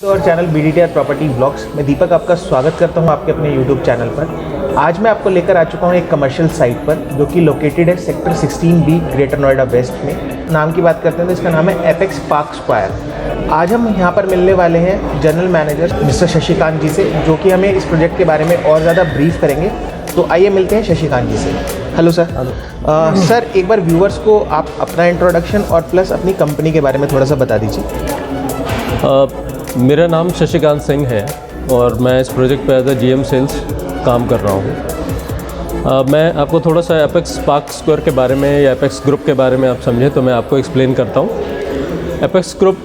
और channel BDTR property blogs में दीपक आपका स्वागत करता हूं आपके अपने यूट्यूब चैनल पर। आज मैं आपको लेकर आ चुका हूं एक कमर्शियल साइट पर जो कि लोकेटेड है sector 16B greater Noida waste में। नाम की बात करते हैं तो इसका नाम है एपेक्स पार्क स्क्वायर। आज हम यहां पर मिलने वाले हैं जनरल मैनेजर मिस्टर शशिकांत जी से, जो कि हमें इस प्रोजेक्ट के बारे में और ज़्यादा ब्रीफ करेंगे। तो आइए मिलते हैं शशिकांत जी से। Hello sir. सर, एक बार व्यूअर्स को आप अपना इंट्रोडक्शन और प्लस अपनी कंपनी के बारे में थोड़ा सा बता दीजिए। मेरा नाम शशिकांत सिंह है और मैं इस प्रोजेक्ट पे एज ए GM सेल्स काम कर रहा हूँ। मैं आपको थोड़ा सा एपेक्स पार्क स्क्वायर के बारे में या एपेक्स ग्रुप के बारे में आप समझें तो मैं आपको एक्सप्लेन करता हूँ। एपेक्स ग्रुप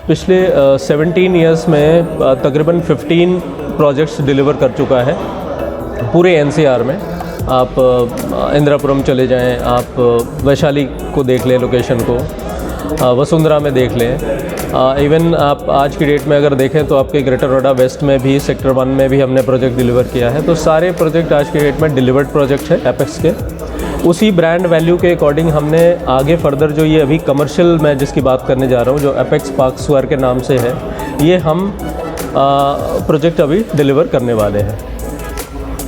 पिछले 17 ईयर्स में तकरीबन 15 प्रोजेक्ट्स डिलीवर कर चुका है पूरे NCR में। आप इंदिरापुरम चले जाएं, आप वैशाली को देख लें, लोकेशन को वसुंधरा में देख लें। इवन आप आज की डेट में अगर देखें तो आपके ग्रेटर नोएडा वेस्ट में भी सेक्टर 1 में भी हमने प्रोजेक्ट डिलीवर किया है। तो सारे प्रोजेक्ट आज की डेट में डिलीवर्ड प्रोजेक्ट है एपेक्स के। उसी ब्रांड वैल्यू के अकॉर्डिंग हमने आगे फर्दर जो ये अभी कमर्शियल मैं जिसकी बात करने जा रहा हूँ, जो एपेक्स पार्क स्क्वायर के नाम से है, ये हम प्रोजेक्ट अभी डिलीवर करने वाले हैं।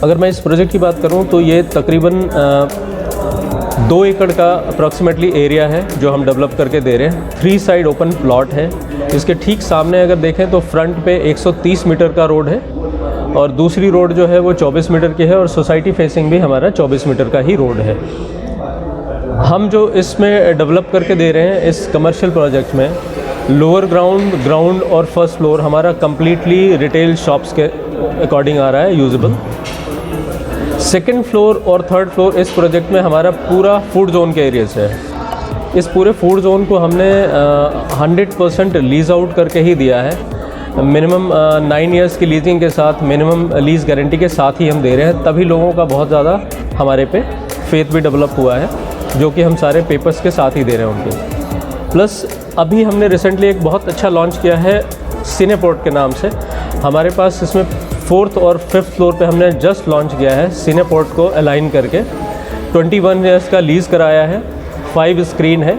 अगर मैं इस प्रोजेक्ट की बात करूँ तो ये तकरीबन 2 एकड़ का अप्रॉक्सीमेटली एरिया है जो हम डेवलप करके दे रहे हैं। 3 साइड ओपन प्लॉट है। इसके ठीक सामने अगर देखें तो फ्रंट पे 130 मीटर का रोड है और दूसरी रोड जो है वो 24 मीटर की है और सोसाइटी फेसिंग भी हमारा 24 मीटर का ही रोड है। हम जो इसमें डेवलप करके दे रहे हैं इस कमर्शियल प्रोजेक्ट में, लोअर ग्राउंड और फर्स्ट फ्लोर हमारा कम्प्लीटली रिटेल शॉप्स के अकॉर्डिंग आ रहा है यूजेबल। सेकेंड फ्लोर और थर्ड फ्लोर इस प्रोजेक्ट में हमारा पूरा फूड जोन के एरिया से है। इस पूरे फूड जोन को हमने 100% लीज आउट करके ही दिया है। मिनिमम 9 इयर्स की लीजिंग के साथ, मिनिमम लीज गारंटी के साथ ही हम दे रहे हैं। तभी लोगों का बहुत ज़्यादा हमारे पे फेथ भी डेवलप हुआ है, जो कि हम सारे पेपर्स के साथ ही दे रहे हैं उनको। प्लस अभी हमने रिसेंटली एक बहुत अच्छा लॉन्च किया है सिनेपोर्ट के नाम से। हमारे पास इसमें 4th और 5th फ्लोर पे हमने जस्ट लॉन्च किया है सिनेपोर्ट को अलाइन करके। 21 ईयर्स का लीज़ कराया है, 5 स्क्रीन है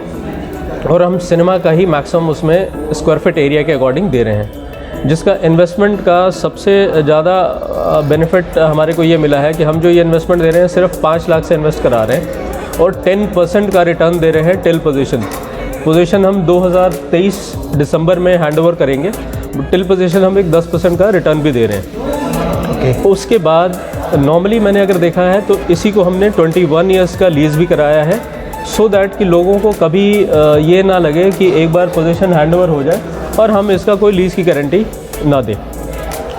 और हम सिनेमा का ही मैक्सिमम उसमें स्क्वायर फीट एरिया के अकॉर्डिंग दे रहे हैं, जिसका इन्वेस्टमेंट का सबसे ज़्यादा बेनिफिट हमारे को ये मिला है कि हम जो ये इन्वेस्टमेंट दे रहे हैं सिर्फ 5 लाख से इन्वेस्ट करा रहे हैं और 10% का रिटर्न दे रहे हैं टिल पोजीशन हम 2023 दिसंबर में हैंडओवर करेंगे। टिल पोजीशन हम एक 10% का रिटर्न भी दे रहे हैं। उसके बाद नॉर्मली मैंने अगर देखा है तो इसी को हमने 21 ईयर्स का लीज़ भी कराया है, सो दैट कि लोगों को कभी ये ना लगे कि एक बार पोजीशन हैंडओवर हो जाए और हम इसका कोई लीज़ की गारंटी ना दें।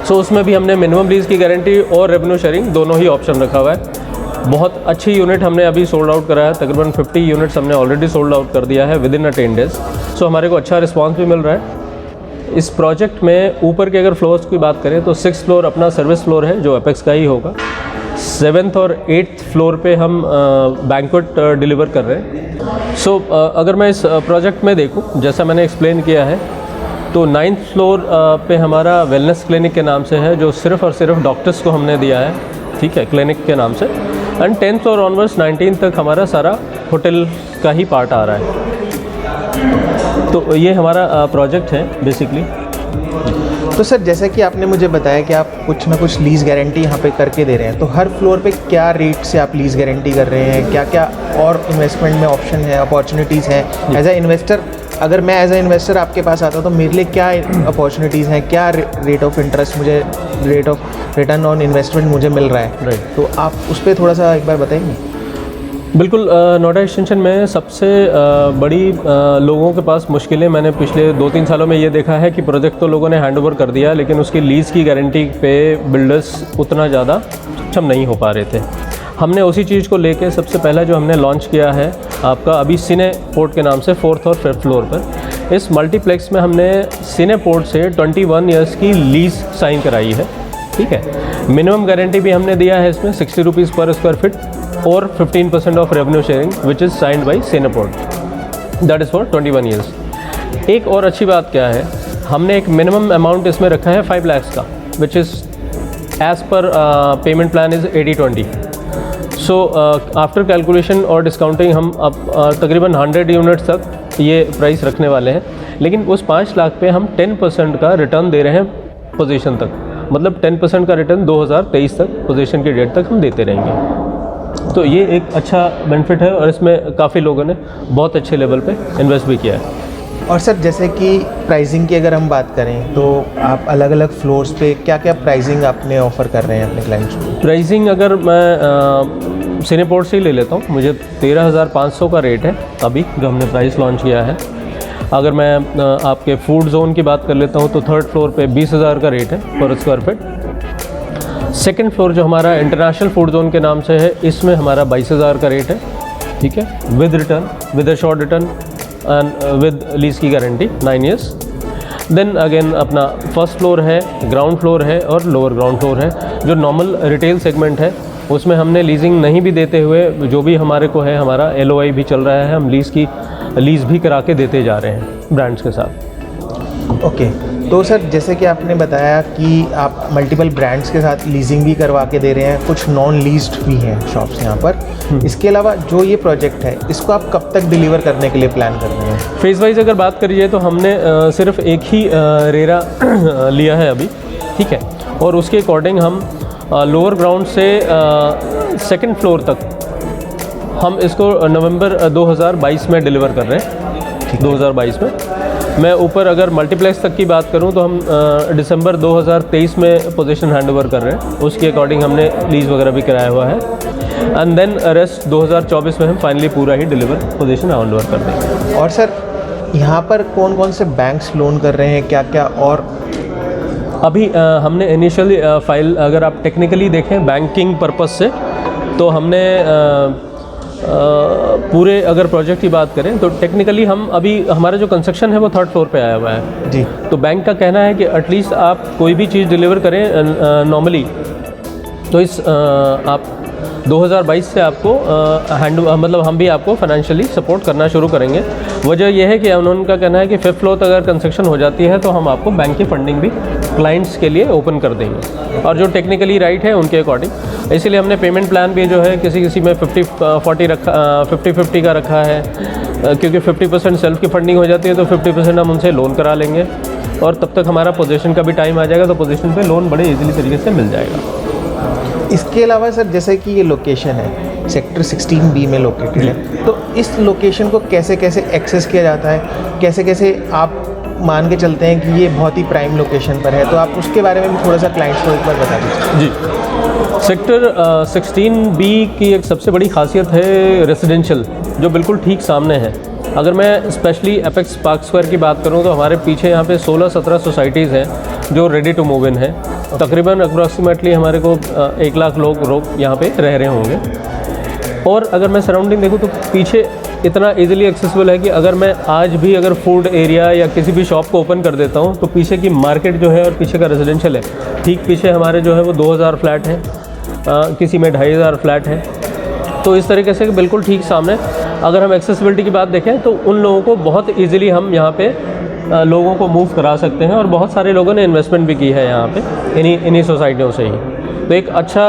सो उसमें भी हमने मिनिमम लीज़ की गारंटी और रेवेन्यू शेयरिंग दोनों ही ऑप्शन रखा हुआ है। बहुत अच्छी यूनिट हमने अभी सोल्ड आउट कराया है। तकरीबन 50 यूनिट्स हमने ऑलरेडी सोल्ड आउट कर दिया है विदिन 10 डेज़। सो हमारे को अच्छा रिस्पॉन्स भी मिल रहा है। इस प्रोजेक्ट में ऊपर के अगर फ्लोर्स की बात करें तो 6th फ्लोर अपना सर्विस फ्लोर है जो एपेक्स का ही होगा। 7th और 8th फ्लोर पे हम बैंक्वेट डिलीवर कर रहे हैं। सो अगर मैं इस प्रोजेक्ट में देखूं, जैसा मैंने एक्सप्लेन किया है, तो 9th फ्लोर पे हमारा वेलनेस क्लिनिक के नाम से है, जो सिर्फ़ और सिर्फ डॉक्टर्स को हमने दिया है, ठीक है, क्लिनिक के नाम से। एंड 10th और ऑनवर्ड्स 19th तक हमारा सारा होटल का ही पार्ट आ रहा है। तो ये हमारा प्रोजेक्ट है बेसिकली। तो सर, जैसा कि आपने मुझे बताया कि आप कुछ ना कुछ लीज़ गारंटी यहाँ पे करके दे रहे हैं, तो हर फ्लोर पे क्या रेट से आप लीज़ गारंटी कर रहे हैं, क्या क्या और इन्वेस्टमेंट में ऑप्शन है, अपॉर्चुनिटीज़ हैं? एज ए इन्वेस्टर, अगर मैं एज ए इन्वेस्टर आपके पास आता तो मेरे लिए क्या अपॉर्चुनिटीज़ हैं, क्या रेट ऑफ इंटरेस्ट मुझे, rate of return on investment मुझे मिल रहा है? राइट। तो आप उस पर थोड़ा सा एक बार बताएंगे? बिल्कुल। नोएडा एक्सटेंशन में सबसे बड़ी लोगों के पास मुश्किलें मैंने पिछले 2-3 सालों में ये देखा है कि प्रोजेक्ट तो लोगों ने हैंडओवर कर दिया, लेकिन उसकी लीज़ की गारंटी पे बिल्डर्स उतना ज़्यादा सक्षम नहीं हो पा रहे थे। हमने उसी चीज़ को लेके सबसे पहला जो हमने लॉन्च किया है आपका अभी सिनेपोर्ट के नाम से 4th और 5th फ्लोर पर। इस मल्टीप्लेक्स में हमने सिनेपोर्ट से 21 ईयर्स की लीज़ साइन कराई है, ठीक है। मिनिमम गारंटी भी हमने दिया है इसमें 60 रुपीज़ पर स्क्वायर फीट और 15% of revenue sharing which is signed by cineport, that is for 21 years. एक और अच्छी बात क्या है, हमने एक मिनिमम अमाउंट इसमें रखा है 5 लाख का, which is as per payment plan is 80-20। So after calculation और डिस्काउंटिंग हम अब तकरीबन 100 यूनिट्स तक ये प्राइस रखने वाले हैं। लेकिन उस 5 लाख पे हम 10% का रिटर्न दे रहे हैं पोजीशन तक, मतलब 10% का रिटर्न 2023 तक पोजीशन की डेट तक हम देते रहेंगे। तो ये एक अच्छा बेनिफिट है और इसमें काफ़ी लोगों ने बहुत अच्छे लेवल पे इन्वेस्ट भी किया है। और सर जैसे कि प्राइसिंग की अगर हम बात करें तो आप अलग अलग फ्लोर्स पे क्या क्या प्राइसिंग आपने ऑफ़र कर रहे हैं अपने क्लाइंट्स को? प्राइसिंग अगर मैं सिनेपोर्ट से ही ले लेता हूँ, मुझे 13,500 का रेट है अभी जो हमने प्राइस लॉन्च किया है। अगर मैं आपके फूड जोन की बात कर लेता हूँ तो 3rd फ्लोर पे 20,000 का रेट है पर स्क्वायर फीट। 2nd फ्लोर जो हमारा इंटरनेशनल फूड जोन के नाम से है, इसमें हमारा 22,000 का रेट है, ठीक है, with return, with a short return and with lease की गारंटी 9 ईयर्स। देन अगेन अपना 1st फ्लोर है, ग्राउंड फ्लोर है और लोअर ग्राउंड फ्लोर है। जो नॉर्मल रिटेल सेगमेंट है उसमें हमने लीजिंग नहीं भी देते हुए, जो भी हमारे को है, हमारा LOI भी चल रहा है, हम लीज़ भी करा के देते जा रहे हैं ब्रांड्स के साथ। ओके, तो सर जैसे कि आपने बताया कि आप मल्टीपल ब्रांड्स के साथ लीजिंग भी करवा के दे रहे हैं, कुछ नॉन लीज्ड भी हैं शॉप्स यहाँ पर। इसके अलावा जो ये प्रोजेक्ट है इसको आप कब तक डिलीवर करने के लिए प्लान कर रहे हैं? फेज़ वाइज अगर बात करिए तो हमने सिर्फ एक ही रेरा लिया है अभी, ठीक है, और उसके अकॉर्डिंग हम लोअर ग्राउंड से 2nd फ्लोर तक हम इसको नवंबर 2022 में डिलीवर कर रहे हैं। 2022 में मैं ऊपर अगर मल्टीप्लेक्स तक की बात करूं तो हम दिसंबर 2023 में पोजीशन हैंडओवर कर रहे हैं, उसके अकॉर्डिंग हमने लीज वगैरह भी कराया हुआ है। एंड देन रेस्ट 2024 में हम फाइनली पूरा ही पोजीशन हैंडओवर कर देंगे। और सर यहाँ पर कौन कौन से बैंक्स लोन कर रहे हैं, क्या क्या? और अभी हमने इनिशियली फाइल अगर आप टेक्निकली देखें बैंकिंग पर्पस से तो हमने पूरे अगर प्रोजेक्ट की बात करें तो टेक्निकली हम अभी हमारा जो कंस्ट्रक्शन है वो 3rd फ्लोर पे आया हुआ है जी। तो बैंक का कहना है कि एटलीस्ट आप कोई भी चीज़ डिलीवर करें नॉर्मली तो इस आप 2022 से आपको मतलब हम भी आपको फाइनेंशियली सपोर्ट करना शुरू करेंगे। वजह यह है कि उनका कहना है कि 5th फ्लोर तक अगर कंस्ट्रक्शन हो जाती है तो हम आपको बैंक की फंडिंग भी क्लाइंट्स के लिए ओपन कर देंगे और जो टेक्निकली राइट है उनके अकॉर्डिंग। इसीलिए हमने पेमेंट प्लान भी जो है किसी में 50-40 रखा, 50-50 का रखा है, क्योंकि 50% सेल्फ की फंडिंग हो जाती है तो 50% हम उनसे लोन करा लेंगे और तब तक हमारा पोजीशन का भी टाइम आ जाएगा तो पोजीशन पे लोन बड़े इजीली तरीके से मिल जाएगा। इसके अलावा सर जैसे कि ये लोकेशन है सेक्टर 16B में लोकेटेड है, तो इस लोकेशन को कैसे कैसे एक्सेस किया जाता है, कैसे कैसे आप मान के चलते हैं कि ये बहुत ही प्राइम लोकेशन पर है, तो आप उसके बारे में भी थोड़ा सा क्लाइंट्स को एक बार बता दीजिए। जी, सेक्टर 16B की एक सबसे बड़ी खासियत है रेजिडेंशियल, जो बिल्कुल ठीक सामने है। अगर मैं स्पेशली एपेक्स पार्क स्क्वायर की बात करूं तो हमारे पीछे यहाँ पे 16-17 सोसाइटीज़ हैं जो रेडी टू मूव इन है। तकरीबन अप्रॉक्सीमेटली हमारे को 1 लाख लोग यहाँ पे रह रहे होंगे। और अगर मैं सराउंडिंग देखूँ तो पीछे इतना इजीली एक्सेसिबल है कि अगर मैं आज भी अगर फूड एरिया या किसी भी शॉप को ओपन कर देता हूँ तो पीछे की मार्केट जो है और पीछे का रेजिडेंशियल है, ठीक पीछे हमारे जो है वो 2000 फ्लैट हैं, किसी में 2500 फ्लैट हैं। तो इस तरीके से बिल्कुल ठीक सामने अगर हम एक्सेसिबिलिटी की बात देखें तो उन लोगों को बहुत ईजिली हम यहाँ पे लोगों को मूव करा सकते हैं और बहुत सारे लोगों ने इन्वेस्टमेंट भी की है यहाँ पे इन्हीं सोसाइटियों से ही। तो एक अच्छा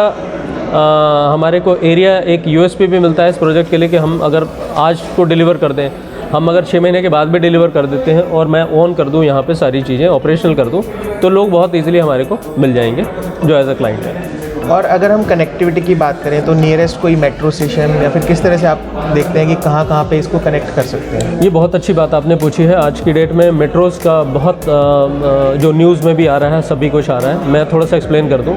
हमारे को एरिया एक USP भी मिलता है इस प्रोजेक्ट के लिए कि हम अगर आज को डिलीवर कर दें, हम अगर 6 महीने के बाद भी डिलीवर कर देते हैं और मैं ओन कर दूं यहाँ पे सारी चीज़ें ऑपरेशनल कर दूं तो लोग बहुत इजीली हमारे को मिल जाएंगे जो एज अ क्लाइंट है। और अगर हम कनेक्टिविटी की बात करें तो नियरेस्ट कोई मेट्रो स्टेशन या फिर किस तरह से आप देखते हैं कि कहाँ पे इसको कनेक्ट कर सकते हैं? ये बहुत अच्छी बात आपने पूछी है। आज की डेट में मेट्रोज़ का बहुत जो न्यूज़ में भी आ रहा है, सभी कुछ आ रहा है। मैं थोड़ा सा एक्सप्लेन कर दूँ।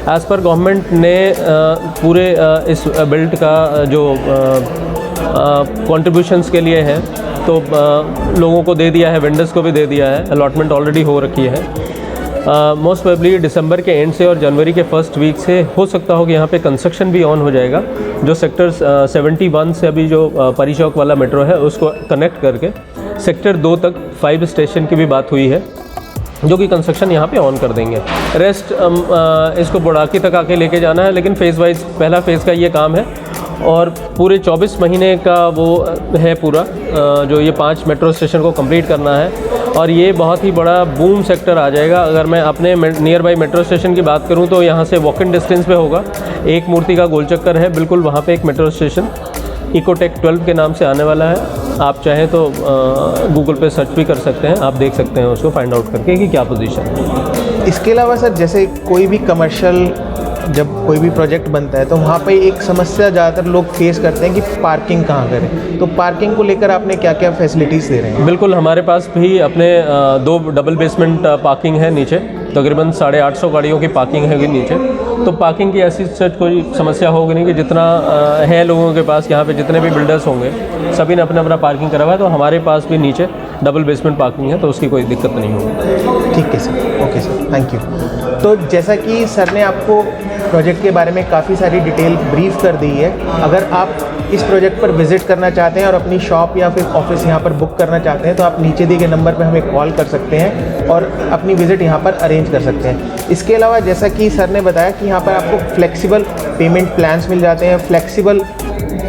एज़ पर गवर्नमेंट ने पूरे इस बिल्ड का जो कंट्रीब्यूशंस के लिए है तो लोगों को दे दिया है, वेंडर्स को भी दे दिया है, अलॉटमेंट ऑलरेडी हो रखी है। मोस्ट प्रोबेबली दिसंबर के एंड से और जनवरी के फर्स्ट वीक से हो सकता हो कि यहाँ पे कंस्ट्रक्शन भी ऑन हो जाएगा। जो सेक्टर 71 से अभी जो परी चौक वाला मेट्रो है उसको कनेक्ट करके सेक्टर 2 तक 5 स्टेशन की भी बात हुई है जो कि कंस्ट्रक्शन यहाँ पे ऑन कर देंगे। रेस्ट इसको बुढ़ाकी तक आके लेके जाना है, लेकिन फेज़ वाइज पहला फेज़ का ये काम है और पूरे 24 महीने का वो है पूरा जो ये 5 मेट्रो स्टेशन को कंप्लीट करना है और ये बहुत ही बड़ा बूम सेक्टर आ जाएगा। अगर मैं अपने नियर बाई मेट्रो स्टेशन की बात करूं तो यहाँ से वॉक इन डिस्टेंस पे होगा, एक मूर्ति का गोल चक्कर है बिल्कुल वहाँ पे एक मेट्रो स्टेशन इकोटेक 12 के नाम से आने वाला है। आप चाहें तो गूगल पे सर्च भी कर सकते हैं, आप देख सकते हैं उसको फाइंड आउट करके कि क्या पोजीशन है। इसके अलावा सर जैसे कोई भी कमर्शियल जब कोई भी प्रोजेक्ट बनता है तो वहाँ पे एक समस्या ज़्यादातर लोग फेस करते हैं कि पार्किंग कहाँ करें, तो पार्किंग को लेकर आपने क्या क्या फैसिलिटीज़ दे रहे हैं? बिल्कुल, हमारे पास भी अपने 2 डबल बेसमेंट पार्किंग है नीचे, तकरीबन 850 गाड़ियों की पार्किंग है नीचे। तो पार्किंग की ऐसी सच कोई समस्या होगी नहीं कि जितना है लोगों के पास, यहाँ पे जितने भी बिल्डर्स होंगे सभी ने अपना अपना पार्किंग करा हुआ है, तो हमारे पास भी नीचे डबल बेसमेंट पार्किंग है, तो उसकी कोई दिक्कत नहीं होगी। ठीक है sir, okay sir, thank you. तो जैसा कि सर ने आपको प्रोजेक्ट के बारे में काफ़ी सारी डिटेल ब्रीफ कर दी है, अगर आप इस प्रोजेक्ट पर विज़िट करना चाहते हैं और अपनी शॉप या फिर ऑफिस यहाँ पर बुक करना चाहते हैं तो आप नीचे दिए गए नंबर पर हमें कॉल कर सकते हैं और अपनी विज़िट यहाँ पर अरेंज कर सकते हैं। इसके अलावा जैसा कि सर ने बताया कि यहाँ पर आपको फ्लेक्सिबल पेमेंट प्लान्स मिल जाते हैं, फ्लेक्सिबल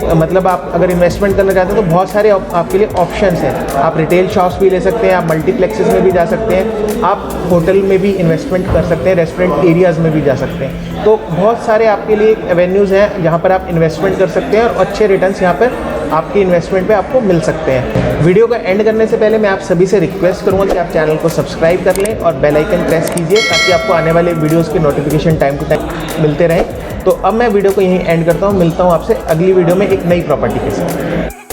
मतलब आप अगर इन्वेस्टमेंट करना चाहते हैं तो बहुत सारे आपके लिए ऑप्शंस हैं। आप रिटेल शॉप्स भी ले सकते हैं, आप मल्टीप्लेक्सेस में भी जा सकते हैं, आप होटल में भी इन्वेस्टमेंट कर सकते हैं, रेस्टोरेंट एरियाज़ में भी जा सकते हैं। तो बहुत सारे आपके लिए एवेन्यूज़ हैं जहाँ पर आप इन्वेस्टमेंट कर सकते हैं और अच्छे रिटर्न्स यहाँ पर आपके इन्वेस्टमेंट पे आपको मिल सकते हैं। वीडियो का एंड करने से पहले मैं आप सभी से रिक्वेस्ट करूँगा कि आप चैनल को सब्सक्राइब कर लें और बेल आइकन प्रेस कीजिए ताकि आपको आने वाले वीडियोज़ के नोटिफिकेशन टाइम टू टाइम मिलते रहें। तो अब मैं वीडियो को यहीं एंड करता हूँ, मिलता हूँ आपसे अगली वीडियो में एक नई प्रॉपर्टी के साथ।